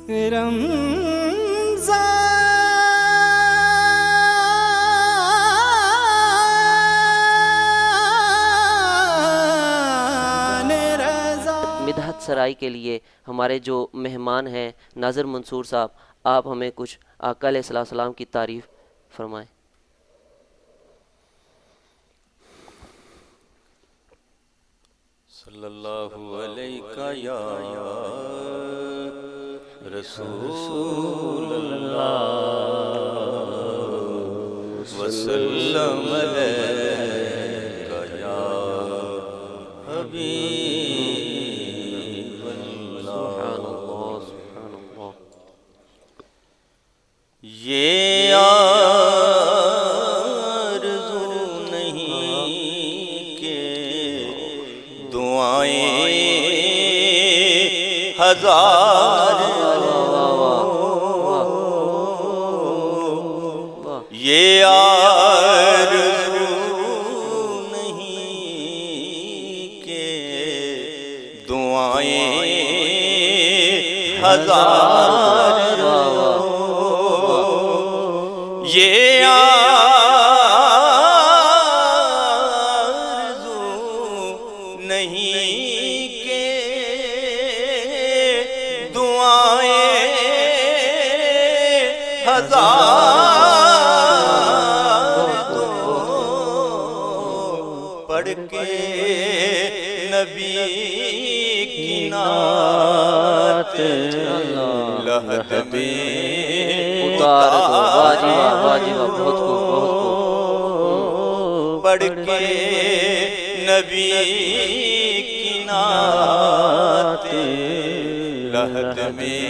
مدحت سرائی کے لیے ہمارے جو مہمان ہیں ناظر منصور صاحب، آپ ہمیں کچھ آقا علیہ السلام کی تعریف فرمائیں۔ صلی اللہ علیہ یا رسول اللہ وسلم علیہ یا حبیب اللہ۔ یہ آرزو نہیں کہ دعائیں ہزار، یہ آرزو نہیں کہ دعائیں ہزار، یہ آرزو نہیں کہ دعائیں ہزار، پڑھ کے نبی کی نعت لحد میں اتار دو، پڑھ کے نبی کی نعت لحد میں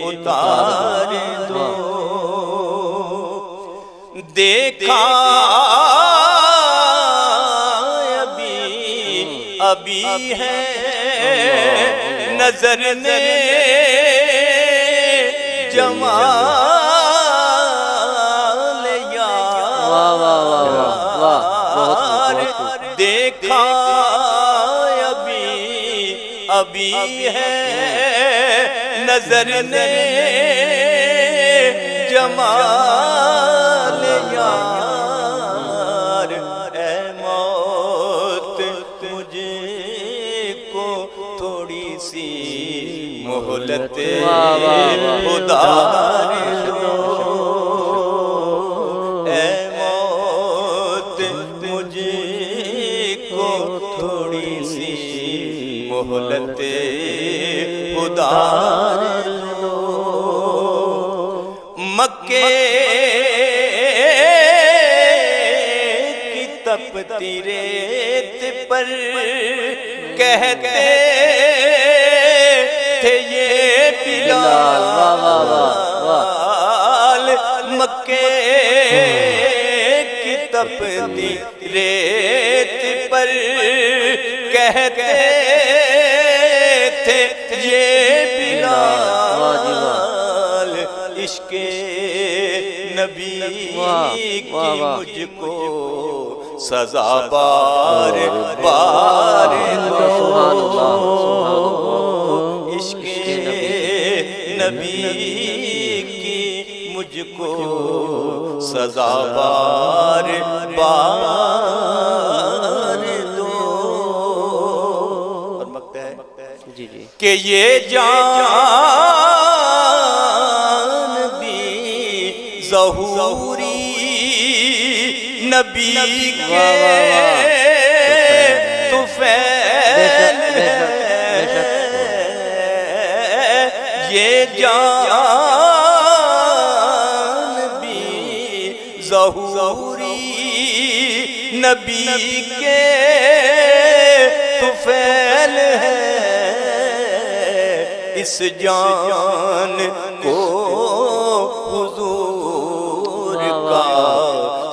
اتار دو۔ دیکھا ابھی ہے نظر نے جمال یار، دیکھا ابھی ہے نظر نے جمال یار، اے موت مجھے کو تھوڑی سی مہلت خدا دو، اے موت مجھے کو تھوڑی سی مہلت خدا دو۔ مکے کی تپتی ریت پر کہتے تھے یہ بلال، مکے کی تپتی ریت پر کہتے تھے یہ بلال، عشق نبی کی مجھ کو سزا بار بار دو، عشق نبی کی مجھ کو سزا بار بار دو۔ اور مکتا ہے کہ یہ جان بھی ظہوری نبی کے طفیل ہے، یہ جان بھی ظہوری نبی کے طفیل ہے، اس جان کو حضور کا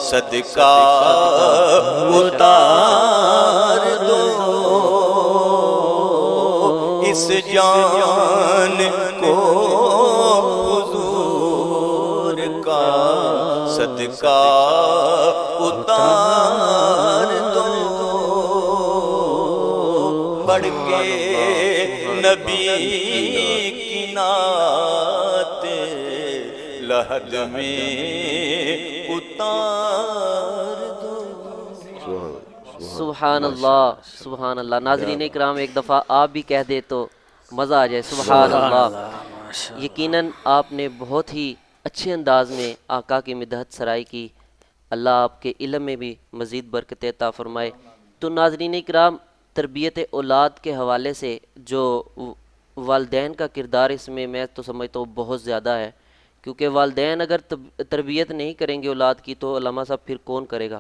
صدقہ اتار دو، اس جان کو حضور کا صدقہ اتار دو۔ پڑھ کے نبی کی نعت لحد میں اتار دو. سبحان اللہ سبحان اللہ. ناظرین اکرام ایک دفعہ آپ بھی کہہ دے تو مزہ آ جائے. سبحان اللہ. یقیناً آپ نے بہت ہی اچھے انداز میں آقا کی مدحت سرائی کی. اللہ آپ کے علم میں بھی مزید برکت عطا فرمائے. تو ناظرین اکرام تربیت اولاد کے حوالے سے جو والدین کا کردار اس میں تو سمجھتا ہوں بہت زیادہ ہے، کیونکہ والدین اگر تربیت نہیں کریں گے اولاد کی تو علامہ صاحب پھر کون کرے گا.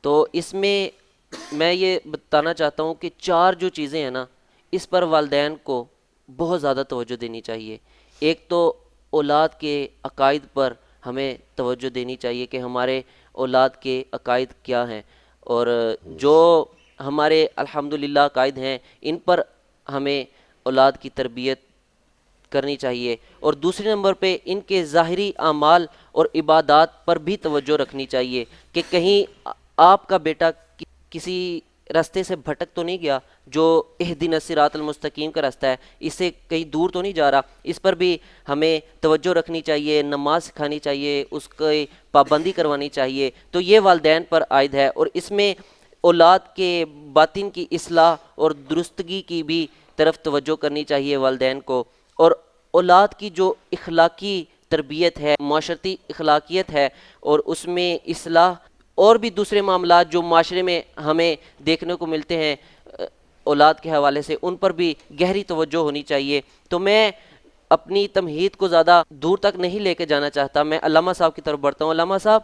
تو اس میں یہ بتانا چاہتا ہوں کہ 4 جو چیزیں ہیں نا اس پر والدین کو بہت زیادہ توجہ دینی چاہیے. ایک تو اولاد کے عقائد پر ہمیں توجہ دینی چاہیے کہ ہمارے اولاد کے عقائد کیا ہیں، اور جو ہمارے الحمدللہ عقائد ہیں ان پر ہمیں اولاد کی تربیت کرنی چاہیے. اور دوسرے نمبر پہ ان کے ظاہری اعمال اور عبادات پر بھی توجہ رکھنی چاہیے کہ کہیں آپ کا بیٹا کسی راستے سے بھٹک تو نہیں گیا جو اہدنا الصراط المستقیم کا راستہ ہے، اس سے کہیں دور تو نہیں جا رہا. اس پر بھی ہمیں توجہ رکھنی چاہیے، نماز سکھانی چاہیے، اس کی پابندی کروانی چاہیے. تو یہ والدین پر عائد ہے، اور اس میں اولاد کے باطن کی اصلاح اور درستگی کی بھی طرف توجہ کرنی چاہیے والدین کو. اور اولاد کی جو اخلاقی تربیت ہے، معاشرتی اخلاقیت ہے، اور اس میں اصلاح اور بھی دوسرے معاملات جو معاشرے میں ہمیں دیکھنے کو ملتے ہیں اولاد کے حوالے سے، ان پر بھی گہری توجہ ہونی چاہیے. تو میں اپنی تمہید کو زیادہ دور تک نہیں لے کے جانا چاہتا، میں علامہ صاحب کی طرف بڑھتا ہوں. علامہ صاحب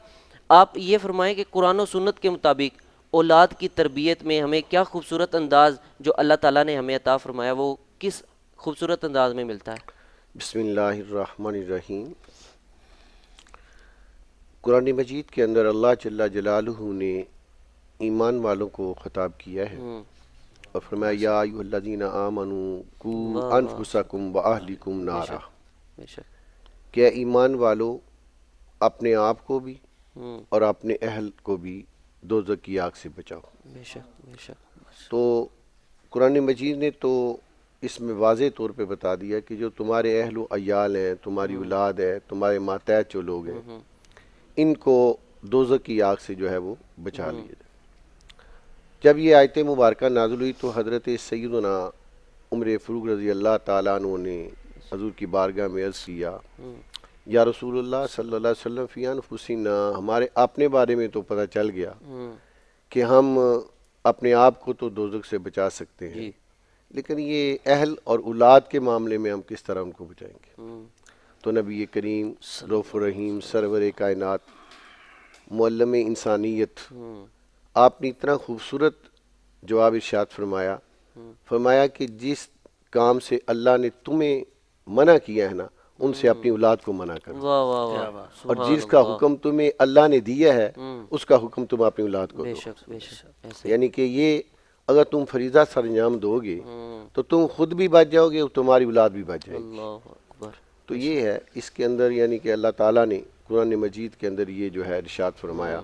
آپ یہ فرمائیں کہ قرآن و سنت کے مطابق اولاد کی تربیت میں ہمیں کیا خوبصورت انداز جو اللہ تعالیٰ نے ہمیں عطا فرمایا وہ کس خوبصورت انداز میں ملتا ہے؟ بسم اللہ الرحمن الرحیم. قرآن مجید کے اندر اللہ جل جلالہ نے ایمان والوں کو خطاب کیا ہے اور فرمایا یا ایھا الذین آمنوا قوا انفسکم واہلکم نارا، بے شک کہ ایمان والو اپنے آپ کو بھی اور اپنے اہل کو بھی دوزخ کی آگ سے بچاؤ. بے شک بے شک. تو قرآن مجید نے تو اس میں واضح طور پہ بتا دیا کہ جو تمہارے اہل و عیال ہیں، تمہاری اولاد ہے، تمہارے ماتحت جو لوگ ہیں، ان کو دوزخ کی آگ سے جو ہے وہ بچا لیے جائے. جب یہ آیت مبارکہ نازل ہوئی تو حضرت سیدنا عمر فاروق رضی اللہ تعالیٰ عنہ نے حضور کی بارگاہ میں عرض کیا یا رسول اللہ صلی اللہ علیہ وسلم فی انفسنا، ہمارے اپنے بارے میں تو پتہ چل گیا کہ ہم اپنے آپ کو تو دوزخ سے بچا سکتے ہیں، لیکن یہ اہل اور اولاد کے معاملے میں ہم کس طرح ان کو بچائیں گے؟ تو نبی کریم رؤوف الرحیم سرور کائنات معلم انسانیت آپ نے اتنا خوبصورت جواب ارشاد فرمایا کہ جس کام سے اللہ نے تمہیں منع کیا ہے نا ان سے اپنی اولاد کو منع کرو، واہ واہ واہ. اور جس کا حکم تمہیں اللہ نے دیا ہے اس کا حکم تم اپنی اولاد کو بے دو. شک بے شک. ایسے یعنی کہ یہ اگر تم فریضہ سر انجام دو گے تو تم خود بھی بچ جاؤ گے اور تمہاری اولاد بھی بچ جائے گی. اللہ اکبر. تو یہ ہے اس کے اندر، یعنی کہ اللہ تعالیٰ نے قرآن مجید کے اندر یہ جو ہے ارشاد فرمایا.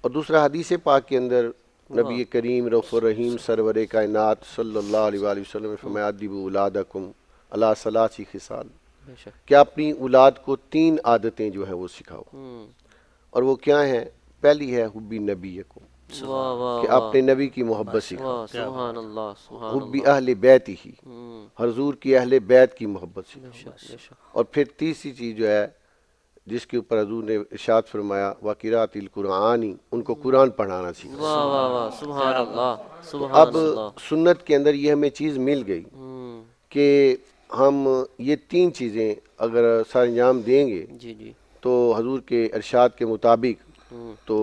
اور دوسرا حدیث پاک کے اندر نبی کریم رؤوف الرحیم سرور کائنات صلی اللہ علیہ وآلہ وسلم نے فرمایا ادبوا اولادکم علی ثلاث خصال، بے شک. کہ اپنی اولاد کو 3 عادتیں جو ہیں وہ سکھاؤ. اور وہ کیا ہیں؟ پہلی ہے حب نبیکم، واہ واہ کہ اپنے نبی کی محبت سکھاؤ. واہ. سبحان اللہ سبحان حب اہل بیت ہی، حضور کی اہل بیت کی محبت سکھاؤ. بے شک. اور پھر تیسری چیز جو ہے جس کے اوپر حضور نے ارشاد فرمایا وقراءۃ القرآن، ان کو قرآن پڑھانا سیکھا. واہ واہ واہ. سبحان اللہ سبحان اب اللہ. سنت کے اندر یہ ہمیں چیز مل گئی کہ ہم یہ 3 چیزیں اگر سر انجام دیں گے جی جی. تو حضور کے ارشاد کے مطابق تو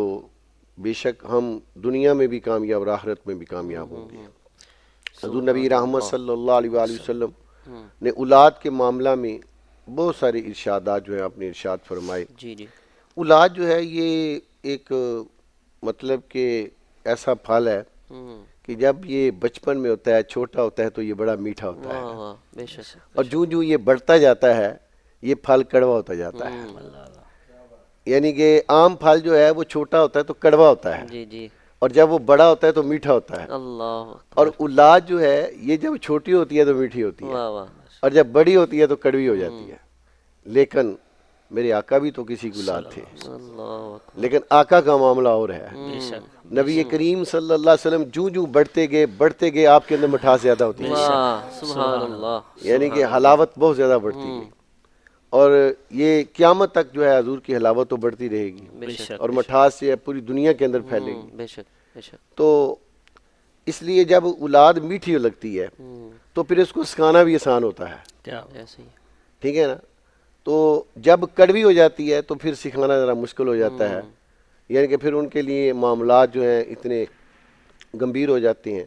بے شک ہم دنیا میں بھی کامیاب اور آخرت میں بھی کامیاب ہوں گے. حضور نبی رحمت صلی اللہ علیہ وآلہ وسلم نے اولاد کے معاملہ میں بہت سارے ارشادات جو ہیں آپ نے ارشاد فرمائے. جی جی. اولاد جو ہے یہ ایک مطلب کہ ایسا پھل ہے کہ جب یہ بچپن میں ہوتا ہے، چھوٹا ہوتا ہے تو یہ بڑا میٹھا ہوتا ہے، واہ واہ. بے شک. اور جو یہ بڑھتا جاتا ہے یہ پھل کڑوا ہوتا جاتا ہے. یعنی کہ عام پھل جو ہے وہ چھوٹا ہوتا ہے تو کڑوا ہوتا ہے، جی جی. اور جب وہ بڑا ہوتا ہے تو میٹھا ہوتا ہے. اللہ اور اولاد جو ہے یہ جب چھوٹی ہوتی ہے تو میٹھی ہوتی ہے, واہ واہ اور جب بڑی ہوتی ہے تو کڑوی ہو جاتی ہے. لیکن میرے آقا بھی تو کسی کی اولاد تھے, اللہ اکبر لیکن آقا کا معاملہ اور ہے. نبی کریم صلی اللہ علیہ وسلم جوں بڑھتے گئے آپ کے اندر مٹھاس زیادہ ہوتی ہے, واہ سبحان اللہ یعنی کہ حلاوت بہت زیادہ بڑھتی گئی. اور یہ قیامت تک جو ہے حضور کی حلاوت تو بڑھتی رہے گی, بے شک اور مٹھاس یہ پوری دنیا کے اندر پھیلے گی. بے شک بے شک. تو اس لیے جب اولاد میٹھی لگتی ہے تو پھر اس کو سکھانا بھی آسان ہوتا ہے, ایسے ہی ٹھیک ہے نا. تو جب کڑوی ہو جاتی ہے تو پھر سکھانا ذرا مشکل ہو جاتا ہے, یعنی کہ پھر ان کے لیے معاملات جو ہیں اتنے گمبھیر ہو جاتے ہیں.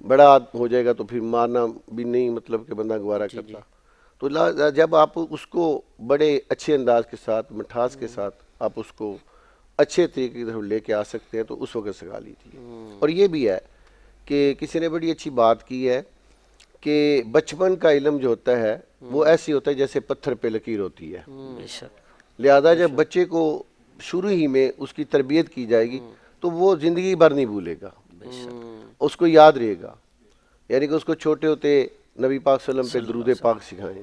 بڑا ہو جائے گا تو پھر مارنا بھی نہیں مطلب کہ بندہ گوارا کرتا. تو جب آپ اس کو بڑے اچھے انداز کے ساتھ مٹھاس کے ساتھ آپ اس کو اچھے طریقے کی طرف لے کے آ سکتے ہیں تو اس وقت سکھا لیجیے. اور یہ بھی ہے کہ کسی نے بڑی اچھی بات کی ہے کہ بچپن کا علم جو ہوتا ہے وہ ایسی ہوتا ہے جیسے پتھر پہ لکیر ہوتی ہے. لہذا جب بچے کو شروع ہی میں اس کی تربیت کی جائے گی تو وہ زندگی بھر نہیں بھولے گا, اس کو یاد رہے گا. یعنی کہ اس کو چھوٹے ہوتے نبی پاک صلی اللہ علیہ وسلم پہ درود پاک سکھائیں,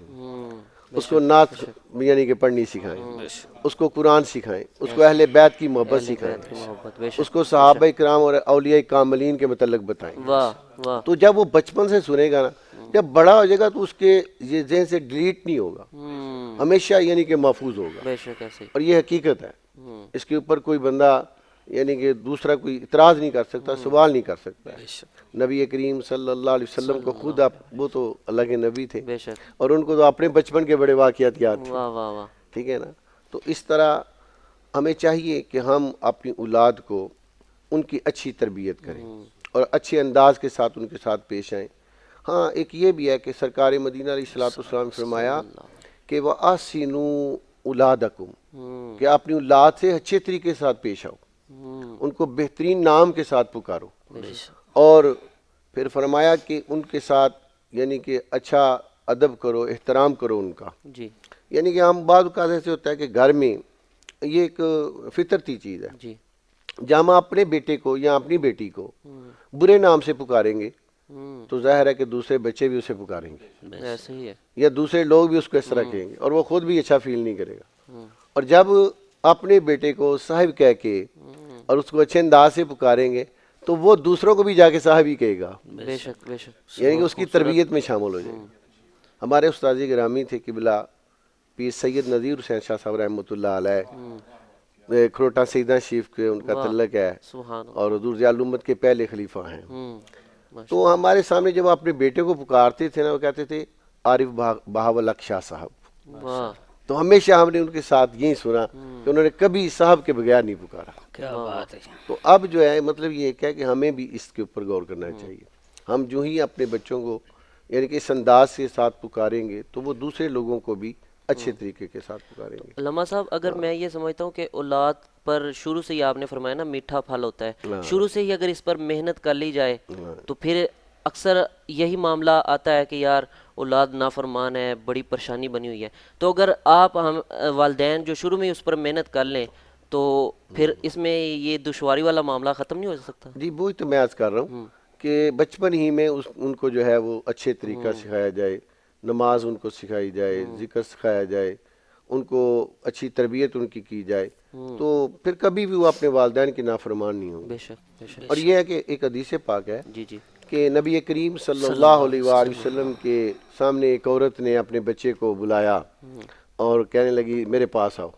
اس کو نعت یعنی کہ پڑھنی سکھائیں, اس کو قرآن سکھائیں, اس کو اہل بیت کی محبت سکھائیں, محبت بے اس شک. کو صحابہ کرام اور اولیاء کاملین کے متعلق بتائیں. واہ واہ تو جب وہ بچپن سے سنے گا نا, جب بڑا ہو جائے گا تو اس کے یہ ذہن سے ڈیلیٹ نہیں ہوگا, ہمیشہ یعنی کہ محفوظ ہوگا. بے شک ایسے ہی. اور یہ حقیقت ہے, اس کے اوپر کوئی بندہ یعنی کہ دوسرا کوئی اعتراض نہیں کر سکتا, سوال نہیں کر سکتا. نبی کریم صلی اللہ علیہ وسلم کو خود آپ, وہ تو اللہ کے نبی تھے بے شک. اور ان کو تو اپنے بچپن کے بڑے واقعات یاد تھے, واہ واہ واہ. ٹھیک ہے نا. تو اس طرح ہمیں چاہیے کہ ہم اپنی اولاد کو ان کی اچھی تربیت کریں اور اچھے انداز کے ساتھ ان کے ساتھ پیش آئیں. ہاں ایک یہ بھی ہے کہ سرکار مدینہ علیہ الصلوۃ والسلام نے فرمایا کہ وَأَحْسِنُوا أُولَادَكُمْ, کہ اپنی اولاد سے اچھے طریقے کے ساتھ پیش آؤ, ان کو بہترین نام کے ساتھ پکارو. اور پھر فرمایا کہ ان کے ساتھ یعنی کہ اچھا ادب کرو, احترام کرو ان کا. جی یعنی کہ ہم بعض اوقات ایسے ہوتا ہے کہ گھر میں یہ ایک فطرتی چیز ہے, جی جب ہم اپنے بیٹے کو یا اپنی بیٹی کو برے نام سے پکاریں گے تو ظاہر ہے کہ دوسرے بچے بھی اسے پکاریں گے, ایسے ہی ہے. یا دوسرے لوگ بھی اس کو اس طرح کہیں گے, اور وہ خود بھی اچھا فیل نہیں کرے گا. اور جب اپنے بیٹے کو صاحب کہہ کے اور اس کو اچھے انداز سے پکاریں گے تو وہ دوسروں کو بھی جا کے صاحب ہی کہے گا, بے شک بے شک. یعنی کہ اس کی تربیت میں شامل ہو جائے گا. ہمارے استاد گرامی تھے قبلہ پیر سید نذیر حسین شاہ صاحب رحمۃ اللہ علیہ, کھروٹا سیدہ شریف کے ان کا تعلق ہے, سبحان اور حضور ضیاء الامت کے پہلے خلیفہ ہیں. اللہ. تو ہمارے سامنے جب اپنے بیٹے کو پکارتے تھے نا, وہ کہتے تھے عارف بہاول حق شاہ صاحب. واہ تو ہمیشہ ہم نے ان کے ساتھ یہی سنا کہ انہوں نے کبھی صاحب کے بغیر نہیں پکارا. کیا بات ہے. تو اب جو ہے مطلب یہ ہے کہ ہمیں بھی اس کے اوپر غور کرنا چاہیے. ہم جو ہی اپنے بچوں کو یعنی کہ اس انداز کے ساتھ پکاریں گے تو وہ دوسرے لوگوں کو بھی اچھے طریقے کے ساتھ پکاریں گے. علامہ صاحب اگر میں یہ سمجھتا ہوں کہ اولاد پر شروع سے ہی آپ نے فرمایا نا میٹھا پھل ہوتا ہے, شروع سے ہی اگر اس پر محنت کر لی جائے تو پھر اکثر یہی معاملہ آتا ہے کہ یار اولاد نافرمان ہے, بڑی پریشانی بنی ہوئی ہے. تو اگر آپ ہم والدین جو شروع میں اس پر محنت کر لیں تو پھر اس میں یہ دشواری والا معاملہ ختم نہیں ہو سکتا؟ جی وہی تو میں عرض کر رہا ہوں کہ بچپن ہی میں ان کو جو ہے وہ اچھے طریقہ سکھایا جائے, نماز ان کو سکھائی جائے, ذکر سکھایا جائے, ان کو اچھی تربیت ان کی جائے, تو پھر کبھی بھی وہ اپنے والدین کی نافرمان نہیں ہوں. بے شک بے شک. اور یہ ہے کہ ایک حدیث پاک ہے جی جی کہ نبی کریم صلی اللہ علیہ وآلہ وسلم کے سامنے ایک عورت نے اپنے بچے کو بلایا اور کہنے لگی میرے پاس آؤ,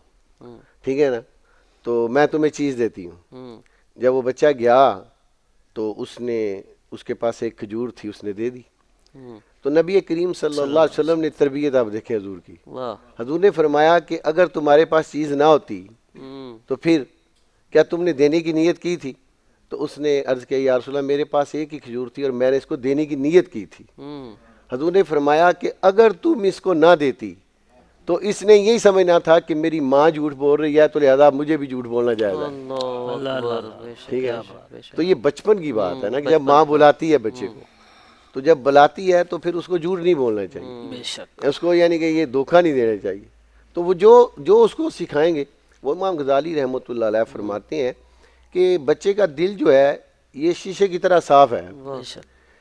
ٹھیک ہے نا, تو میں تمہیں چیز دیتی ہوں. جب وہ بچہ گیا تو اس نے اس کے پاس ایک کھجور تھی, اس نے دے دی. تو نبی کریم صلی اللہ علیہ وسلم نے تربیت آپ دیکھیں حضور کی. حضور نے فرمایا کہ اگر تمہارے پاس چیز نہ ہوتی تو پھر کیا تم نے دینے کی نیت کی تھی؟ تو اس نے عرض کیا یا رسول اللہ میرے پاس ایک ہی کھجور تھی اور میں نے اس کو دینے کی نیت کی تھی. حضور نے فرمایا کہ اگر تم اس کو نہ دیتی تو اس نے یہی سمجھنا تھا کہ میری ماں جھوٹ بول رہی ہے تو لہذا مجھے بھی جھوٹ بولنا جائز ہے. ٹھیک ہے, تو یہ بچپن کی بات ہے نا کہ جب ماں بلاتی ہے بچے کو تو جب بلاتی ہے تو پھر اس کو جھوٹ نہیں بولنا چاہیے, اس کو یعنی کہ یہ دھوکہ نہیں دینا چاہیے. تو وہ جو اس کو سکھائیں گے, وہ امام غزالی رحمۃ اللہ علیہ فرماتے ہیں کہ بچے کا دل جو ہے یہ شیشے کی طرح صاف ہے، واہ،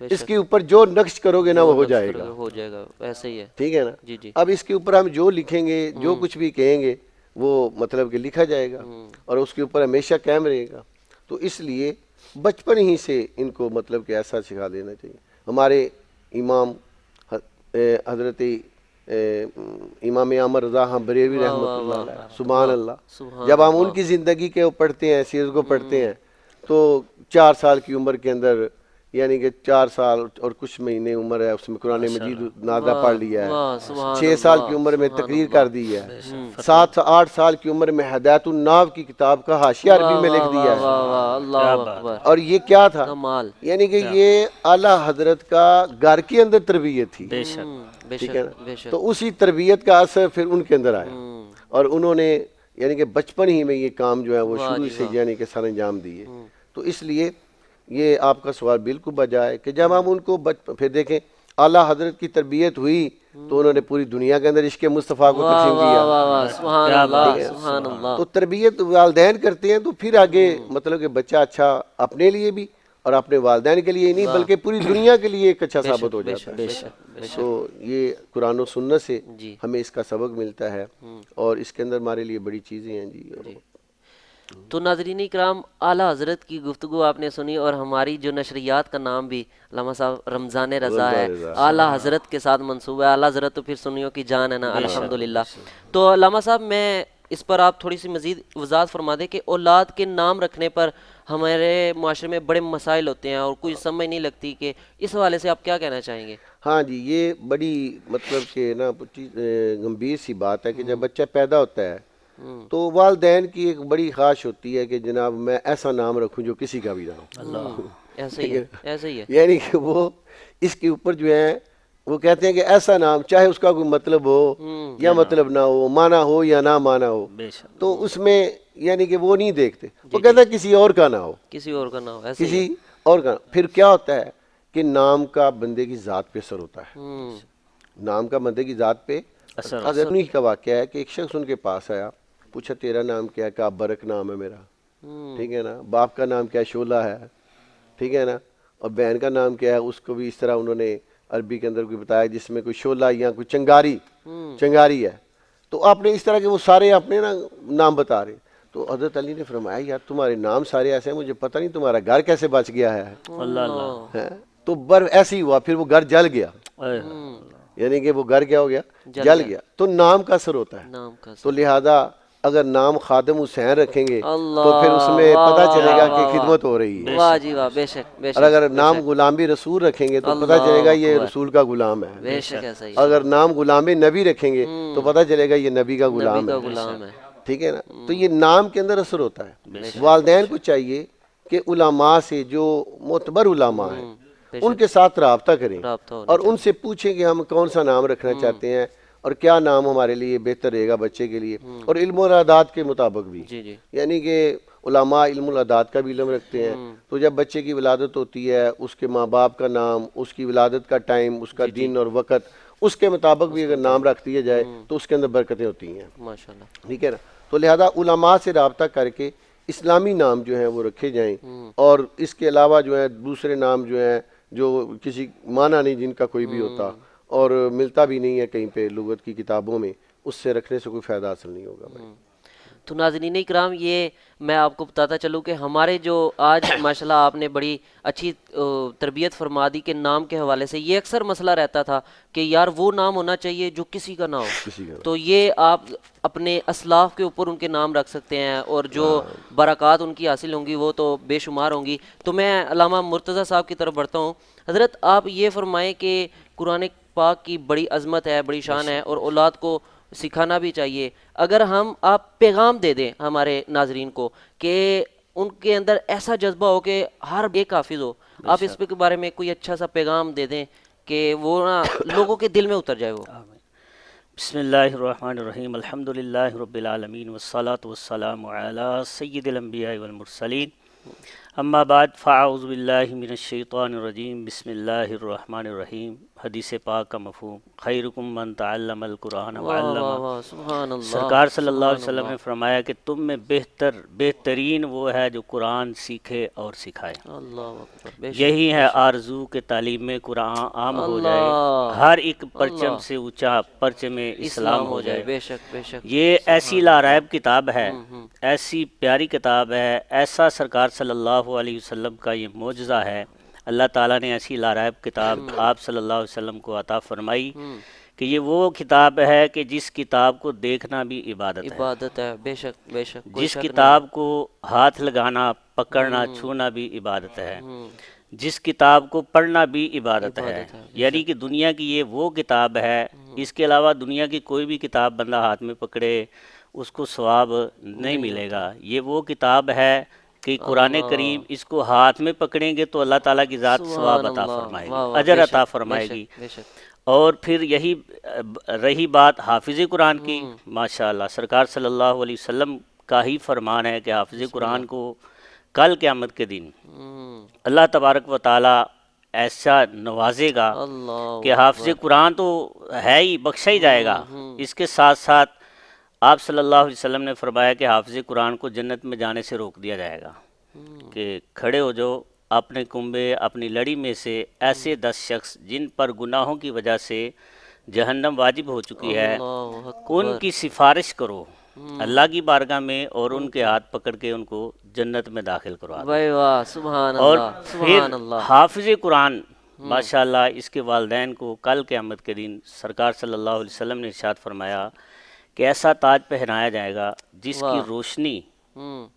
بے اس شک، کے اوپر جو نقش کرو گے نا وہ ہو جائے گا، ہو جائے گا، ایسے ہی ہے، ٹھیک ہے نا؟ جی جی، اب اس کے اوپر ہم جو لکھیں گے، جو کچھ بھی کہیں گے وہ مطلب کہ لکھا جائے گا اور اس کے اوپر ہمیشہ قائم رہے گا۔ تو اس لیے بچپن ہی سے ان کو مطلب کہ ایسا سکھا دینا چاہیے۔ ہمارے امام حضرت امام احمد رضا خان بریلوی واہ رحمۃ واہ اللہ واہ، علیہ، سبحان اللہ، سبحان جب ہم ان اللہ، کی زندگی کے پڑھتے ہیں، سیرت کو پڑھتے ہیں، تو 4 سال کی عمر کے اندر، یعنی کہ 4 سال اور کچھ مہینے عمر ہے، اس میں قرآن مجید نازلہ پڑھ لیا ہے، واہ، سبحان 6 سال اللہ، کی عمر میں سبحان تقریر اللہ، کر دی ہے، 7-8 سال کی عمر میں ہدایت الناو کی کتاب کا حاشیہ عربی میں لکھ دیا ہے۔ واہ واہ، اللہ اکبر، اور یہ کیا تھا؟ کمال، یعنی کہ یہ اعلیٰ حضرت کا گھر کے اندر تربیت تھی، بے ٹھیک شک، ہے نا؟ بے شک، تو اسی تربیت کا اثر پھر ان کے اندر آیا اور انہوں نے یعنی کہ بچپن ہی میں یہ کام جو ہے وہ واہ شروع جی سے واہ، یعنی کہ سر انجام دیے۔ تو اس لیے یہ آپ کا سوال بالکل بجا ہے کہ جب ہم ان کو پھر دیکھیں اعلیٰ حضرت کی تربیت ہوئی تو انہوں نے پوری دنیا کے اندر عشق مصطفیٰ کو واہ تقسیم واہ کیا، واہ واہ، سبحان ٹھیک اللہ، ہے؟ سبحان اللہ، تو تربیت والدین کرتے ہیں تو پھر آگے مطلب کہ بچہ اچھا اپنے لیے بھی اور اپنے والدین کے لیے نہیں بلکہ پوری دنیا کے لیے ایک اچھا ثابت ہو جاتا ہے۔ بے شک، بے شک، تو یہ قرآن و سنت سے جی، ہمیں اس کا سبق ملتا ہے اور اس کے اندر ہمارے لیے بڑی چیزیں ہیں جی۔ تو ناظرین اکرام، اعلیٰ حضرت کی گفتگو آپ نے سنی اور ہماری جو نشریات کا نام بھی علامہ صاحب رمضان رضا ہے، اعلیٰ حضرت کے ساتھ منسوب ہے۔ اعلیٰ حضرت تو پھر سنیوں کی جان ہے نا، الحمدللہ۔ تو علامہ صاحب، میں اس پر آپ تھوڑی سی مزید وضاحت فرما دیں کہ اولاد کے نام رکھنے پر ہمارے معاشرے میں بڑے مسائل ہوتے ہیں اور کوئی سمجھ نہیں لگتی، کہ اس حوالے سے آپ کیا کہنا چاہیں گے؟ ہاں جی، یہ بڑی مطلب کہ نا گمبھیر سی بات ہے کہ جب بچہ پیدا ہوتا ہے تو والدین کی ایک بڑی خواہش ہوتی ہے کہ جناب میں ایسا نام رکھوں جو کسی کا بھی نہ ہو، ایسے ہی ہے، ایسے ہی ہے، یعنی کہ وہ اس کے اوپر جو ہے وہ کہتے ہیں کہ ایسا نام چاہے اس کا کوئی مطلب ہو یا مطلب نہ ہو، مانا ہو یا نہ مانا ہو، تو اس میں یعنی کہ وہ نہیں دیکھتے، وہ کہتا ہے کسی اور کا نہ ہو، کسی اور کا نہ ہو، ایسے ہی کسی اور کا۔ پھر کیا ہوتا ہے کہ نام کا بندے کی ذات پہ اثر ہوتا ہے، نام کا بندے کی ذات پہ اثر۔ انہی کا واقعہ ہے کہ ایک شخص ان کے پاس آیا، پوچھا تیرا نام کیا ہے؟ کہا برک نام ہے میرا، ٹھیک ہے نا۔ باپ کا نام کیا ہے؟ شعلہ ہے، ٹھیک ہے نا۔ اور بہن کا نام کیا ہے؟ اس کو بھی اس طرح انہوں نے عربی کے اندر کوئی بتایا جس میں کوئی شعلہ یا کوئی چنگاری ہے۔ تو آپ نے اس طرح کے وہ سارے اپنے نا نام بتا رہے، تو حضرت علی نے فرمایا یار تمہارے نام سارے ایسے ہیں، مجھے پتہ نہیں تمہارا گھر کیسے بچ گیا ہے۔ تو ایسے ہی ہوا، پھر وہ گھر جل گیا، یعنی کہ وہ گھر کیا ہو گیا؟ جل گیا۔ تو نام کا اثر ہوتا ہے، نام کا، تو لہذا اگر نام خادم حسین رکھیں گے تو پھر اس میں پتہ چلے گا کہ خدمت ہو رہی ہے، واہ جی واہ، بے شک، بے اور شک، اگر نام غلامی رسول رکھیں گے تو پتہ چلے گا یہ رسول کا غلام ہے، بے شک، ایسا ہی، اگر نام غلام نبی رکھیں گے تو پتہ چلے گا یہ نبی کا غلام ہے، غلام ہے، ٹھیک ہے نا۔ تو یہ نام کے اندر اثر ہوتا ہے۔ والدین کو چاہیے کہ علماء سے، جو معتبر علماء ہیں ان کے ساتھ رابطہ کریں اور ان سے پوچھیں کہ ہم کون سا نام رکھنا چاہتے ہیں اور کیا نام ہمارے لیے بہتر رہے گا بچے کے لیے، اور علم و عادات کے مطابق بھی، یعنی کہ علماء علم العادات کا بھی علم رکھتے ہیں۔ تو جب بچے کی ولادت ہوتی ہے، اس کے ماں باپ کا نام، اس کی ولادت کا ٹائم، اس کا دن اور وقت، اس کے مطابق بھی اگر نام رکھ دیا جائے تو اس کے اندر برکتیں ہوتی ہیں، ماشاءاللہ، ٹھیک ہے نا۔ تو لہذا علماء سے رابطہ کر کے اسلامی نام جو ہیں وہ رکھے جائیں، اور اس کے علاوہ جو ہے دوسرے نام جو ہیں جو کسی معنی نہیں جن کا کوئی بھی ہوتا اور ملتا بھی نہیں ہے کہیں پہ لغت کی کتابوں میں، اس سے رکھنے سے کوئی فائدہ حاصل نہیں ہوگا بھائی۔ تو ناظرین اکرام، یہ میں آپ کو بتاتا چلوں کہ ہمارے جو آج ماشاءاللہ آپ نے بڑی اچھی تربیت فرما دی کہ نام کے حوالے سے یہ اکثر مسئلہ رہتا تھا کہ یار وہ نام ہونا چاہیے جو کسی کا نہ ہو، تو یہ آپ اپنے اسلاف کے اوپر ان کے نام رکھ سکتے ہیں اور جو برکات ان کی حاصل ہوں گی وہ تو بے شمار ہوں گی۔ تو میں علامہ مرتضیٰ صاحب کی طرف بڑھتا ہوں۔ حضرت آپ یہ فرمائیں کہ قرآن پاک کی بڑی عظمت ہے، بڑی شان ہے اور اولاد کو سکھانا بھی چاہیے۔ اگر آپ پیغام دے دیں ہمارے ناظرین کو کہ ان کے اندر ایسا جذبہ ہو کہ ہر ایک حافظ ہو، آپ اس کے بارے میں کوئی اچھا سا پیغام دے دیں کہ وہ نا لوگوں کے دل میں اتر جائے وہ۔ بسم اللہ الرحمن الرحیم، الحمدللہ رب العالمین والصلاة والسلام علی سید الانبیاء والمرسلین۔ اما بعد فاعوذ باللہ من الشیطان الرجیم بسم اللہ الرحمن الرحیم. حدیث پاک کا مفہوم خیرکم من تعلم القرآن واہ واہ وعلمہ. واہ سبحان اللہ. سرکار صلی اللہ علیہ سبحان وسلم نے فرمایا کہ تم میں بہترین وہ ہے جو قرآن سیکھے اور سکھائے. اللہ اکبر. بے شک یہی ہے آرزو کہ تعلیم میں قرآن عام ہو جائے، اللہ. ہر ایک پرچم اللہ. سے اونچا پرچم اسلام ہو جائے. بے شک بے شک. یہ ایسی لاریب کتاب ہے، ایسی پیاری کتاب ہے، ایسا سرکار صلی اللہ علیہ وسلم کا یہ معجزہ ہے. اللہ تعالیٰ نے ایسی لاریب کتاب آپ صلی اللہ علیہ وسلم کو عطا فرمائی کہ یہ وہ کتاب ہے کہ جس کتاب کو دیکھنا بھی عبادت ہے، عبادت ہے. بے شک بے شک. کوئی جس شک نہیں. کتاب کو ہاتھ لگانا، پکڑنا، چھونا بھی عبادت ہے، جس کتاب کو پڑھنا بھی عبادت ہے. یعنی کہ دنیا کی یہ وہ کتاب ہے، اس کے علاوہ دنیا کی کوئی بھی کتاب بندہ ہاتھ میں پکڑے اس کو ثواب نہیں ملے گا. یہ وہ کتاب ہے کہ قرآن کریم اس کو ہاتھ میں پکڑیں گے تو اللہ تعالیٰ کی ذات ثواب عطا فرمائے واہ گی، واہ. اجر بے عطا شک، فرمائے بے گی. شک، بے شک. اور پھر یہی رہی بات حافظ قرآن کی، ماشاءاللہ سرکار صلی اللہ علیہ وسلم کا ہی فرمان ہے کہ حافظ قرآن کو کل قیامت کے دن اللہ تبارک و تعالیٰ ایسا نوازے گا اللہ کہ حافظ قرآن تو ہے ہی، بخشا ہی جائے گا. اس کے ساتھ ساتھ آپ صلی اللہ علیہ وسلم نے فرمایا کہ حافظ قرآن کو جنت میں جانے سے روک دیا جائے گا کہ کھڑے ہو جو اپنے کنبے اپنی لڑی میں سے ایسے 10 شخص جن پر گناہوں کی وجہ سے جہنم واجب ہو چکی ہے، اللہ اکبر. ان کی سفارش کرو اللہ کی بارگاہ میں اور ان کے ہاتھ پکڑ کے ان کو جنت میں داخل کروا دو. واہ واہ سبحان اور اللہ پھر سبحان اللہ. حافظ قرآن ماشاءاللہ اس کے والدین کو کل قیامت کے دن سرکار صلی اللہ علیہ وسلم نے ارشاد فرمایا کہ ایسا تاج پہنایا جائے گا جس کی روشنی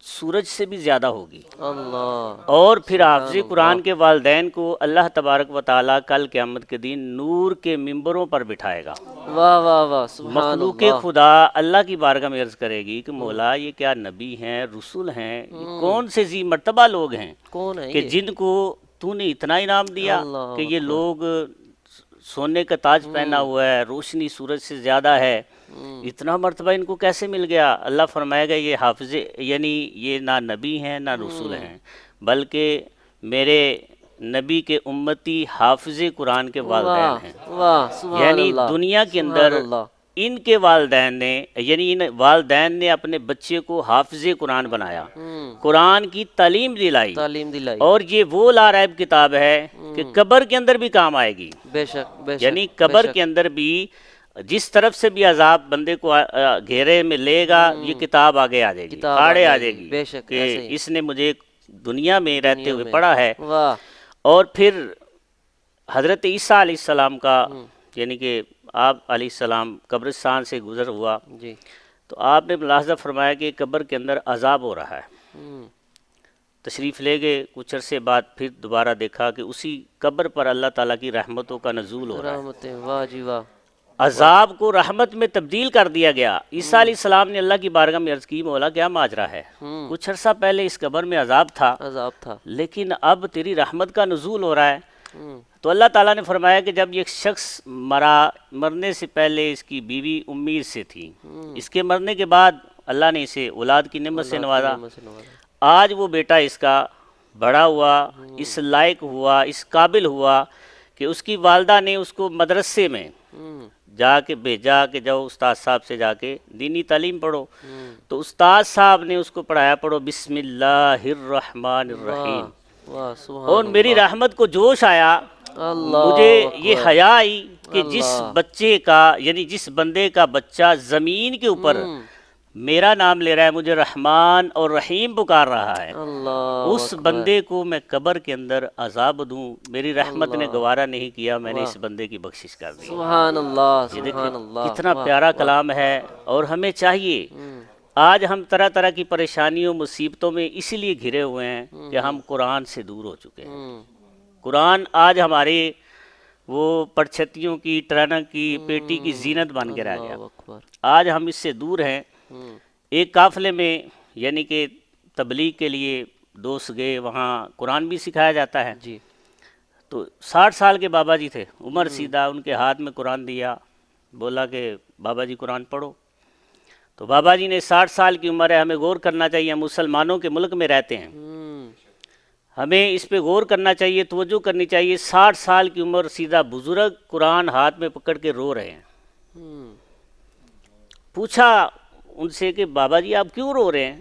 سورج سے بھی زیادہ ہوگی. اللہ. اور پھر حافظ قرآن کے والدین کو اللہ تبارک و تعالیٰ کل قیامت کے دن نور کے ممبروں پر بٹھائے گا. واہ واہ واہ سبحان مخلوق اللہ. خدا اللہ کی بارگاہ میں عرض کرے گی کہ مولا یہ کیا نبی ہیں، رسول ہیں، یہ کون سے ذی مرتبہ لوگ ہیں کون ہے کہ یہ؟ جن کو تو نے اتنا انعام دیا اللہ کہ یہ لوگ سونے کا تاج پہنا ہوا ہے، روشنی سورج سے زیادہ ہے، اتنا مرتبہ ان کو کیسے مل گیا؟ اللہ فرمائے گا یہ حافظ، یعنی یہ نہ نبی ہیں نہ رسول ہیں، بلکہ میرے نبی کے امتی حافظ قرآن کے والدین ہیں. واہ سبحان یعنی اللہ. دنیا کے سبحان اندر اللہ. ان کے والدین نے، یعنی ان والدین نے اپنے بچے کو حافظ قرآن بنایا، قرآن کی تعلیم دلائی، تعلیم دلائی. اور یہ وہ لاریب کتاب ہے کہ قبر کے اندر بھی کام آئے گی. بے شک بے شک. یعنی قبر کے اندر بھی جس طرف سے بھی عذاب بندے کو گھیرے میں لے گا، یہ کتاب آگے آ جائے گی، کتاب آڑے آ آ جائے جائے گی. بے شک، گی ایسے کہ ہی. اس نے مجھے دنیا میں رہتے ہوئے میں. پڑھا ہے. واہ. اور پھر حضرت عیسیٰ علیہ السلام کا، یعنی کہ آپ علیہ السلام قبرستان سے گزر ہوا جی. تو آپ نے ملاحظہ فرمایا کہ قبر کے اندر عذاب ہو رہا ہے. تشریف لے گئے، کچھ عرصے بعد پھر دوبارہ دیکھا کہ اسی قبر پر اللہ تعالیٰ کی رحمتوں کا نزول ہو رہا ہے. رحمتیں. واہ جی واہ. عذاب کو رحمت میں تبدیل کر دیا گیا. عیسیٰ علیہ السلام نے اللہ کی بارگاہ میں عرض کی مولا کیا ماجرا ہے؟ کچھ عرصہ پہلے اس قبر میں عذاب تھا، عذاب تھا، لیکن اب تیری رحمت کا نزول ہو رہا ہے. تو اللہ تعالیٰ نے فرمایا کہ جب یہ شخص مرنے سے پہلے اس کی بیوی امید سے تھی، اس کے مرنے کے بعد اللہ نے اسے اولاد کی نعمت سے نوازا. آج وہ بیٹا اس کا بڑا ہوا، اس لائق ہوا، اس قابل ہوا کہ اس کی والدہ نے اس کو مدرسے میں جا کے بھیجا کہ جاؤ استاد صاحب سے جا کے دینی تعلیم پڑھو. تو استاد صاحب نے اس کو پڑھایا، پڑھو بسم اللہ الرحمن الرحیم. واہ سبحان اور میری رحمت کو جوش آیا، اللہ. مجھے یہ حیا آئی کہ جس بچے کا، یعنی جس بندے کا بچہ زمین کے اوپر میرا نام لے رہا ہے، مجھے رحمان اور رحیم پکار رہا ہے، اللہ اس بندے کو میں قبر کے اندر عذاب دوں، میری رحمت نے گوارا نہیں کیا، میں نے اس بندے کی بخشش کر دی. سبحان اللہ یہ دیکھیں سبحان اللہ. کتنا پیارا کلام ہے. اور ہمیں چاہیے، آج ہم طرح طرح کی پریشانیوں مصیبتوں میں اسی لیے گھرے ہوئے ہیں کہ ہم قرآن سے دور ہو چکے ہیں. قرآن آج ہمارے وہ پرچھتیوں کی، ٹرنک کی، پیٹی کی زینت بن کے رہ گیا. آج ہم اس سے دور ہیں. ایک قافلے میں، یعنی کہ تبلیغ کے لیے دوست گئے، وہاں قرآن بھی سکھایا جاتا ہے. جی. تو 60 سال کے بابا جی تھے، عمر سیدھا، ان کے ہاتھ میں قرآن دیا، بولا کہ بابا جی قرآن پڑھو. تو بابا جی نے 60 سال کی عمر ہے، ہمیں غور کرنا چاہیے، ہم مسلمانوں کے ملک میں رہتے ہیں. ہمیں اس پہ غور کرنا چاہیے، توجہ کرنی چاہیے۔ 60 سال کی عمر، سیدھا بزرگ قرآن ہاتھ میں پکڑ کے رو رہے ہیں۔ پوچھا ان سے کہ بابا جی آپ کیوں رو رہے ہیں؟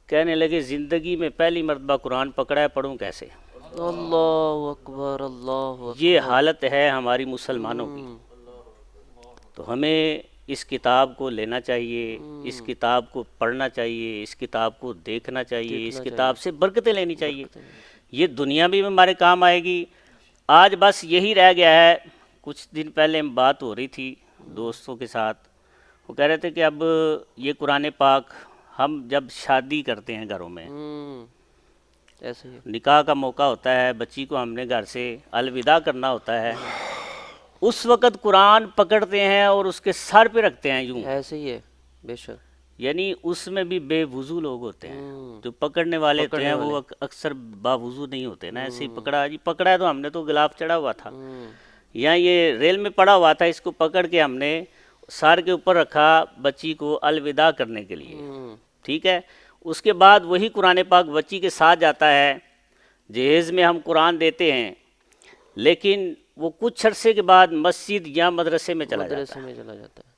کہنے لگے زندگی میں پہلی مرتبہ قرآن پکڑا ہے، پڑھوں کیسے؟ اللہ اکبر، اللہ اکبر۔ یہ حالت ہے ہماری مسلمانوں کی۔ تو ہمیں اس کتاب کو لینا چاہیے، اس کتاب کو پڑھنا چاہیے، اس کتاب کو دیکھنا چاہیے، اس کتاب سے برکتیں لینی چاہیے۔ یہ دنیا بھی ہمارے کام آئے گی۔ آج بس یہی رہ گیا ہے۔ کچھ دن پہلے بات ہو رہی تھی دوستوں کے ساتھ، وہ کہہ رہے تھے کہ اب یہ قرآن پاک ہم جب شادی کرتے ہیں گھروں میں، ایسے ہی نکاح کا موقع ہوتا ہے، بچی کو ہم نے گھر سے الوداع کرنا ہوتا ہے، اس وقت قرآن پکڑتے ہیں اور اس کے سر پہ رکھتے ہیں یوں، ایسے ہی ہے، بے شک۔ یعنی اس میں بھی بے وضو لوگ ہوتے ہیں، جو پکڑنے والے ہوتے ہیں وہ اکثر باوضو نہیں ہوتے نا، ایسے ہی پکڑا جی، پکڑا ہے تو ہم نے تو غلاف چڑھا ہوا تھا، یا یہ ریل میں پڑا ہوا تھا، اس کو پکڑ کے ہم نے سر کے اوپر رکھا بچی کو الوداع کرنے کے لیے، ٹھیک ہے۔ اس کے بعد وہی قرآن پاک بچی کے ساتھ جاتا ہے، جہیز میں ہم قرآن دیتے ہیں، لیکن وہ کچھ عرصے کے بعد مسجد یا مدرسے میں چلا جاتا مدرسے ہے، میں چلا جاتا ہے،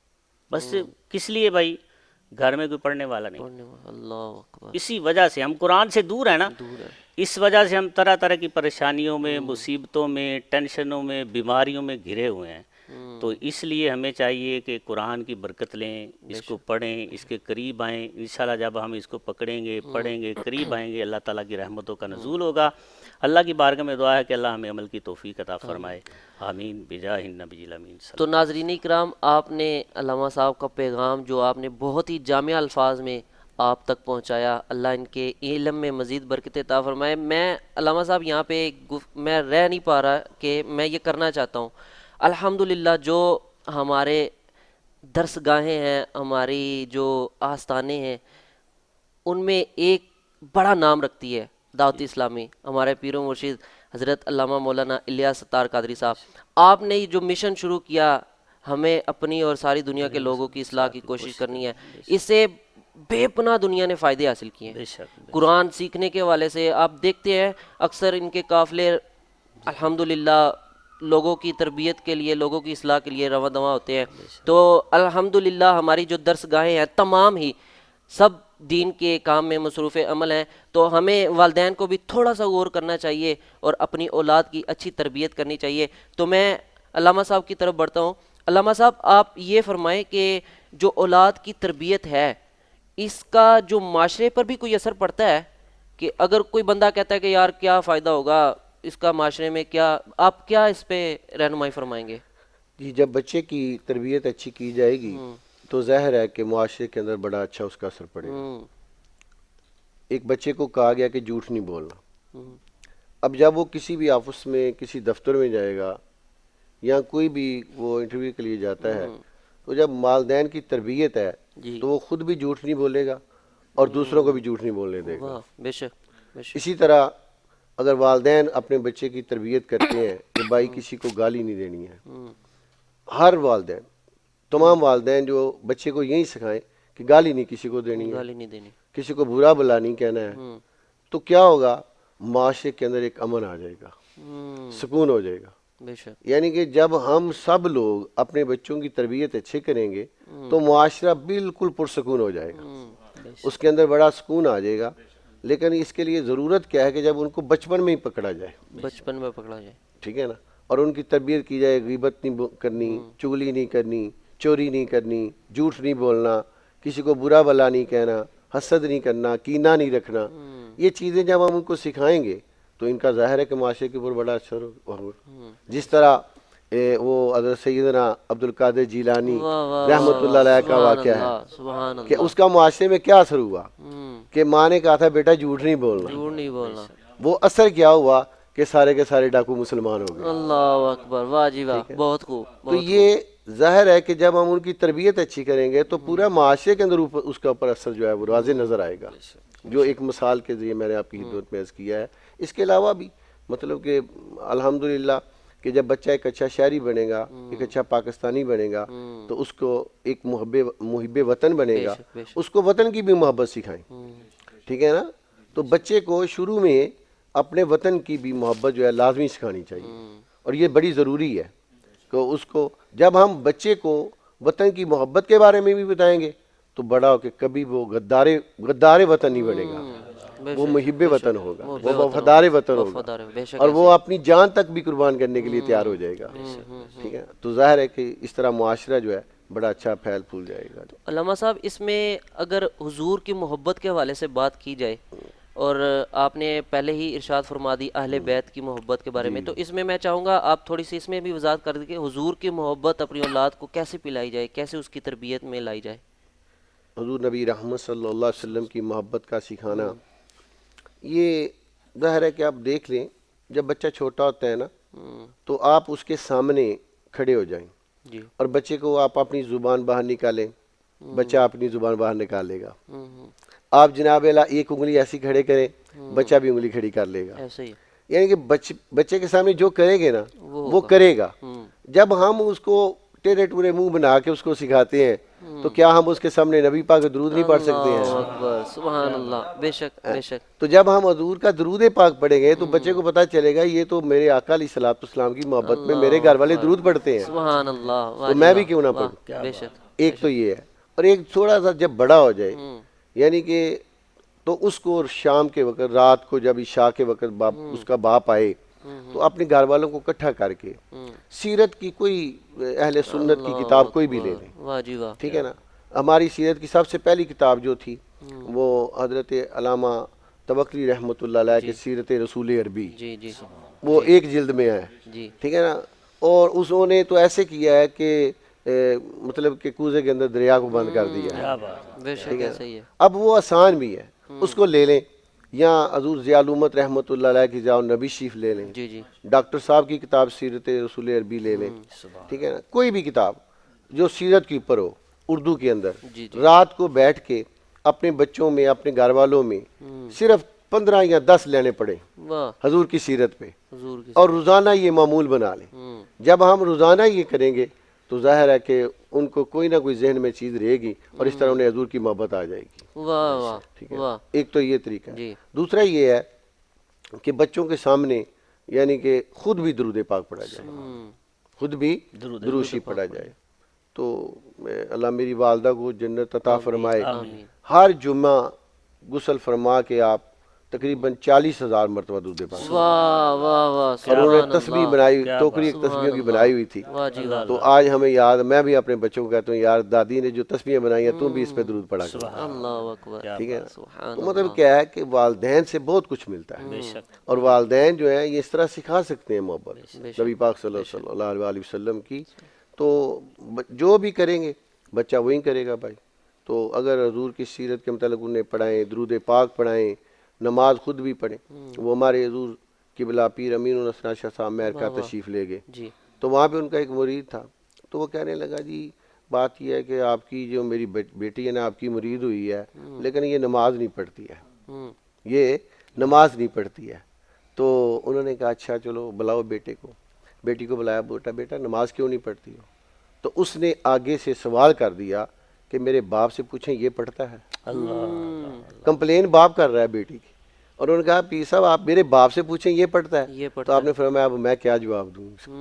بس کس لیے بھائی؟ گھر میں کوئی پڑھنے والا نہیں، پڑھنے والا۔ اللہ اکبر، اسی وجہ سے ہم قرآن سے دور ہیں نا، دور ہے۔ اس وجہ سے ہم طرح طرح کی پریشانیوں میں، مصیبتوں میں، ٹینشنوں میں، بیماریوں میں گھرے ہوئے ہیں۔ تو اس لیے ہمیں چاہیے کہ قرآن کی برکت لیں، اس کو پڑھیں، اس کے قریب آئیں۔ انشاءاللہ جب ہم اس کو پکڑیں گے، پڑھیں گے، قریب آئیں گے، اللہ تعالیٰ کی رحمتوں کا نزول ہوگا۔ اللہ کی بارگاہ میں دعا ہے کہ اللہ ہمیں عمل کی توفیق عطا فرمائے، آمین بجاہ النبی الامین۔ تو ناظرین کرام، آپ نے علامہ صاحب کا پیغام جو آپ نے بہت ہی جامع الفاظ میں آپ تک پہنچایا، اللہ ان کے علم میں مزید برکت عطا فرمائے۔ میں علامہ صاحب یہاں پہ میں رہ نہیں پا رہا کہ میں یہ کرنا چاہتا ہوں۔ الحمدللہ جو ہمارے درس گاہیں ہیں، ہماری جو آستانے ہیں، ان میں ایک بڑا نام رکھتی ہے دعوت اسلامی، ہمارے پیر و مرشد حضرت علامہ مولانا الیاس ستار قادری صاحب۔ آپ نے جو مشن شروع کیا، ہمیں اپنی اور ساری دنیا کے لوگوں کی اصلاح کی کوشش کرنی ہے، اس سے بے پناہ دنیا نے فائدے حاصل کیے ہیں۔ قرآن سیکھنے کے والے سے آپ دیکھتے ہیں اکثر ان کے قافلے الحمدللہ لوگوں کی تربیت کے لیے، لوگوں کی اصلاح کے لیے رواں دواں ہوتے ہیں۔ تو الحمدللہ ہماری جو درس گاہیں ہیں تمام ہی سب دین کے کام میں مصروف عمل ہیں۔ تو ہمیں والدین کو بھی تھوڑا سا غور کرنا چاہیے اور اپنی اولاد کی اچھی تربیت کرنی چاہیے۔ تو میں علامہ صاحب کی طرف بڑھتا ہوں۔ علامہ صاحب آپ یہ فرمائیں کہ جو اولاد کی تربیت ہے، اس کا جو معاشرے پر بھی کوئی اثر پڑتا ہے؟ کہ اگر کوئی بندہ کہتا ہے کہ یار کیا فائدہ ہوگا اس کا معاشرے میں، کیا آپ کیا اس پہ رہنمائی فرمائیں گے؟ جی، جب بچے کی تربیت اچھی کی جائے گی تو ظاہر ہے کہ معاشرے کے اندر بڑا اچھا اس کا اثر پڑے گا۔ ایک بچے کو کہا گیا کہ جھوٹ نہیں بولنا، اب جب وہ کسی بھی آفس میں، کسی دفتر میں جائے گا یا کوئی بھی وہ انٹرویو کے لیے جاتا ہے، تو جب والدین کی تربیت ہے تو وہ خود بھی جھوٹ نہیں بولے گا اور دوسروں کو بھی جھوٹ نہیں بولنے دے گا۔ بے شک، بے شک۔ اسی طرح اگر والدین اپنے بچے کی تربیت کرتے ہیں کہ بھائی کسی کو گالی نہیں دینی ہے، ہر والدین، تمام والدین جو بچے کو یہی سکھائیں کہ گالی نہیں کسی کو دینی ہے، گالی نہیں دینی، کسی کو برا بلا نہیں کہنا ہے، تو کیا ہوگا؟ معاشرے کے اندر ایک امن آ جائے گا، سکون ہو جائے گا۔ بے شک، یعنی کہ جب ہم سب لوگ اپنے بچوں کی تربیت اچھے کریں گے تو معاشرہ بالکل پرسکون ہو جائے گا، اس کے اندر بڑا سکون آ جائے گا۔ لیکن اس کے لیے ضرورت کیا ہے کہ جب ان کو بچپن میں ہی پکڑا جائے، بچپن میں پکڑا جائے، ٹھیک ہے نا، اور ان کی تربیت کی جائے، غیبت نہیں کرنی، چغلی نہیں کرنی، چوری نہیں کرنی، جھوٹ نہیں بولنا، کسی کو برا بلا نہیں کہنا، حسد نہیں کرنا، کینہ نہیں رکھنا۔ یہ چیزیں جب ہم ان کو سکھائیں گے تو ان کا ظاہر ہے کہ معاشرے کے اوپر بڑا اثر ہوگا۔ جس طرح وہ حضرت سیدنا عبد القادر جیلانی رحمۃ اللہ علیہ کا واقعہ ہے سبحان کہ اللہ، اس کا معاشرے میں کیا اثر ہوا کہ ماں نے کہا تھا بیٹا جھوٹ نہیں بولنا، جھوٹ نہیں بولنا، وہ اثر کیا ہوا کہ سارے کے سارے ڈاکو مسلمان ہو گئے۔ اللہ اکبر، واہ جی واہ، بہت خوب، تو یہ ظاہر ہے کہ جب ہم ان کی تربیت اچھی کریں گے تو پورا معاشرے کے اندر اس کا اوپر اثر جو ہے وہ واضح نظر آئے گا، جو ایک مثال کے ذریعے میں نے آپ کی خدمت میں عرض کیا ہے۔ اس کے علاوہ بھی مطلب کہ الحمدللہ کہ جب بچہ ایک اچھا شہری بنے گا، ایک اچھا پاکستانی بنے گا تو اس کو ایک محب وطن بنے گا، اس کو وطن کی بھی محبت سکھائیں، ٹھیک ہے نا۔ تو بچے کو شروع میں اپنے وطن کی بھی محبت جو ہے لازمی سکھانی چاہیے، اور یہ بڑی ضروری ہے کہ اس کو جب ہم بچے کو وطن کی محبت کے بارے میں بھی بتائیں گے تو بڑا ہو کے کبھی وہ غدار وطن نہیں بنے گا، وہ محب وطن ہوگا، وہ وفادار وطن ہوگا، اور وہ اپنی جان تک بھی قربان کرنے کے لیے تیار ہو جائے گا، ٹھیک ہے؟ تو ظاہر ہے کہ اس طرح معاشرہ جو ہے بڑا اچھا پھیل پھول جائے گا۔ علامہ صاحب اس میں اگر حضور کی محبت کے حوالے سے بات کی جائے، اور آپ نے پہلے ہی ارشاد فرما دی اہل بیت کی محبت کے بارے میں، تو اس میں میں چاہوں گا آپ تھوڑی سی اس میں بھی وضاحت کر دیں کہ حضور کی محبت اپنی اولاد کو کیسے پلائی جائے، کیسے اس کی تربیت میں لائی جائے۔ حضور نبی رحمت صلی اللہ علیہ وسلم کی محبت کا سکھانا، یہ ظاہر ہے کہ آپ دیکھ لیں جب بچہ چھوٹا ہوتا ہے نا تو آپ اس کے سامنے کھڑے ہو جائیں جی اور بچے کو آپ اپنی زبان باہر نکالیں، بچہ اپنی زبان باہر نکالے گا۔ آپ جناب اعلیٰ ایک انگلی ایسی کھڑے کریں، بچہ بھی انگلی کھڑی کر لے گا، ایسے ہی یعنی کہ بچے کے سامنے جو کریں گے نا وہ کرے گا۔ جب ہم اس کو ٹیڑھے ٹوڑے منہ بنا کے اس کو سکھاتے ہیں تو کیا ہم اس کے سامنے نبی پاک کا درود نہیں پڑھ سکتے ہیں؟ اللہ اکبر، سبحان اللہ، بے شک بے شک۔ تو جب ہم حضور کا درود پاک پڑھیں گے تو بچے کو پتہ چلے گا یہ تو میرے آقا علیہ الصلوۃ والسلام کی محبت میں میرے گھر والے درود پڑھتے ہیں، سبحان اللہ، تو میں بھی کیوں نہ پڑھوں؟ بے شک۔ ایک تو یہ ہے، اور ایک تھوڑا سا جب بڑا ہو جائے یعنی کہ تو اس کو شام کے وقت، رات کو جب عشاء کے وقت اس کا باپ آئے تو اپنے گھر والوں کو اکٹھا کر کے سیرت کی کوئی اہل سنت کی کتاب کوئی بھی لے لیں، واہ جی واہ، ٹھیک ہے نا؟ ہماری سیرت کی سب سے پہلی کتاب جو تھی وہ حضرت علامہ توکلی رحمۃ اللہ علیہ کے سیرت رسول عربی، جی جی وہ ایک جلد میں ہے، جی، ٹھیک ہے نا؟ اور انہوں نے تو ایسے کیا ہے کہ مطلب کہ کوزے کے اندر دریا کو بند کر دیا ہے، بے شک ایسا ہی ہے۔ اب وہ آسان بھی ہے، اس کو لے لیں، یا حضور ضیاء الامت رحمۃ اللہ علیہ کی ضیاء النبی شریف لے لیں، جی جی ڈاکٹر صاحب کی کتاب سیرت رسول عربی لے لیں، ٹھیک ہے نا؟ کوئی بھی کتاب جو سیرت کے اوپر ہو اردو کے اندر، جی رات کو بیٹھ کے اپنے بچوں میں، اپنے گھر والوں میں صرف 15 یا 10 لینے پڑے واہ، حضور کی سیرت پہ، حضور کی، اور روزانہ یہ معمول بنا لیں۔ جب ہم روزانہ یہ کریں گے تو ظاہر ہے کہ ان کو کوئی نہ کوئی ذہن میں چیز رہے گی اور اس طرح انہیں حضور کی محبت آ جائے گی، واہ واہ ٹھیک ہے؟ واہ، ایک تو یہ طریقہ ہے۔ جی دوسرا یہ ہے کہ بچوں کے سامنے یعنی کہ خود بھی درود پاک پڑھا جائے، خود بھی درود شریف پڑھا جائے، تو اللہ میری والدہ کو جنت عطا فرمائے۔ ہر جمعہ غسل فرما کے آپ تقریباً 40,000 مرتبہ درود پاک، واہ واہ واہ، اور انہوں سبحان نے تسبیح اللہ، بنائی، ٹوکری ایک تسبیحوں کی بنائی ہوئی تھی، واہ جی واہ، تو آج ہمیں یاد، میں بھی اپنے بچوں کو کہتا ہوں یار دادی نے جو تسبیحیں بنائی ہیں تم بھی اس پہ درود پڑھا کرو، اللہ اکبر، ٹھیک ہے نا؟ سبحان تو مطلب کیا ہے کہ والدین سے بہت کچھ ملتا ہے، اور والدین جو ہے یہ اس طرح سکھا سکتے ہیں محبت نبی پاک صلی اللہ علیہ وسلم کی، تو جو بھی کریں گے بچہ وہی کرے گا بھائی۔ تو اگر حضور کی سیرت کے متعلق انہیں پڑھائیں، درود پاک پڑھائیں، نماز خود بھی پڑھیں۔ وہ ہمارے حضور قبلہ پیر امین الحسن شاہ صاحب مہر کا تشریف لے گئے، جی، تو وہاں پہ ان کا ایک مرید تھا، تو وہ کہنے لگا جی بات یہ ہے کہ آپ کی جو میری بیٹی ہے نا آپ کی مرید ہوئی ہے لیکن یہ نماز نہیں پڑھتی ہے، یہ نماز نہیں پڑھتی ہے۔ تو انہوں نے کہا اچھا چلو بلاؤ بیٹی کو بلایا، بیٹا نماز کیوں نہیں پڑھتی ہو؟ تو اس نے آگے سے سوال کر دیا کہ میرے باپ سے پوچھیں یہ پڑھتا ہے؟ کمپلین باپ کر رہا ہے بیٹی کی، اور انہوں نے کہا پیر صاحب آپ میرے باپ سے پوچھیں یہ پڑھتا ہے؟ یہ تو پڑھتا آپ نے فرمایا اب میں کیا جواب دوں اس کو؟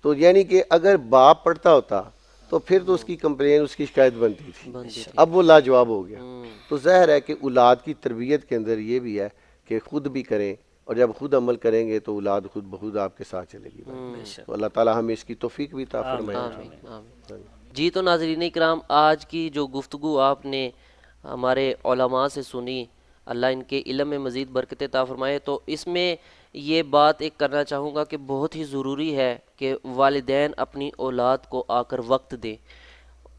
تو یعنی کہ اگر باپ پڑھتا ہوتا تو پھر تو اس کی کمپلین، اس کی شکایت بنتی تھی، اب وہ لاجواب ہو گیا۔ تو ظاہر ہے کہ اولاد کی تربیت کے اندر یہ بھی ہے کہ خود بھی کریں، اور جب خود عمل کریں گے تو اولاد خود بخود آپ کے ساتھ چلے گی۔ تو اللہ تعالی ہمیں اس کی توفیق بھی عطا فرمائے۔ آمین آمین۔ جی تو ناظرین اکرام، آج کی جو گفتگو آپ نے ہمارے علماء سے سنی، اللہ ان کے علم میں مزید برکت عطا فرمائے، تو اس میں یہ بات ایک کرنا چاہوں گا کہ بہت ہی ضروری ہے کہ والدین اپنی اولاد کو آ کر وقت دیں۔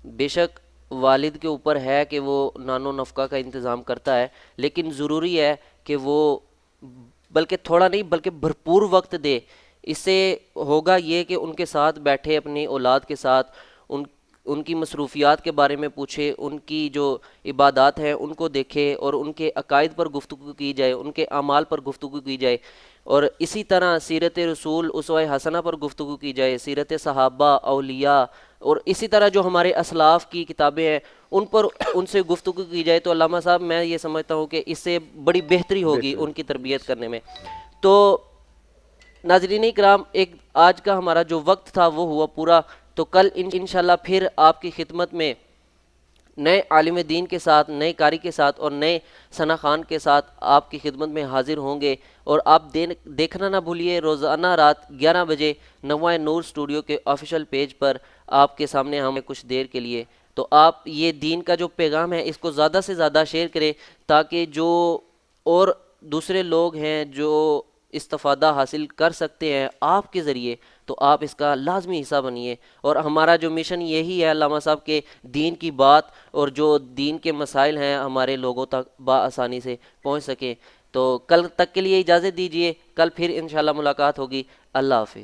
بے شک والد کے اوپر ہے کہ وہ نان و نفقہ کا انتظام کرتا ہے، لیکن ضروری ہے کہ وہ بلکہ تھوڑا نہیں بلکہ بھرپور وقت دے۔ اس سے ہوگا یہ کہ ان کے ساتھ بیٹھے، اپنی اولاد کے ساتھ ان کی مصروفیات کے بارے میں پوچھے، ان کی جو عبادات ہیں ان کو دیکھے، اور ان کے عقائد پر گفتگو کی جائے، ان کے اعمال پر گفتگو کی جائے، اور اسی طرح سیرت رسول اسوہ حسنہ پر گفتگو کی جائے، سیرت صحابہ، اولیاء، اور اسی طرح جو ہمارے اسلاف کی کتابیں ہیں ان پر ان سے گفتگو کی جائے تو علامہ صاحب میں یہ سمجھتا ہوں کہ اس سے بڑی بہتری ہوگی ان کی تربیت کرنے میں۔ تو ناظرین اکرام، ایک آج کا ہمارا جو وقت تھا وہ ہوا پورا، تو کل انشاءاللہ پھر آپ کی خدمت میں نئے عالم دین کے ساتھ، نئے قاری کے ساتھ اور نئے ثنا خان کے ساتھ آپ کی خدمت میں حاضر ہوں گے۔ اور آپ دیکھنا نہ بھولیے روزانہ رات 11 بجے نواں نور اسٹوڈیو کے آفیشیل پیج پر آپ کے سامنے ہم کچھ دیر کے لیے، تو آپ یہ دین کا جو پیغام ہے اس کو زیادہ سے زیادہ شیئر کریں تاکہ جو اور دوسرے لوگ ہیں جو استفادہ حاصل کر سکتے ہیں آپ کے ذریعے، تو آپ اس کا لازمی حصہ بنیے۔ اور ہمارا جو مشن یہی ہے علامہ صاحب کے دین کی بات اور جو دین کے مسائل ہیں ہمارے لوگوں تک بآسانی سے پہنچ سکیں۔ تو کل تک کے لیے اجازت دیجیے، کل پھر انشاءاللہ ملاقات ہوگی۔ اللہ حافظ۔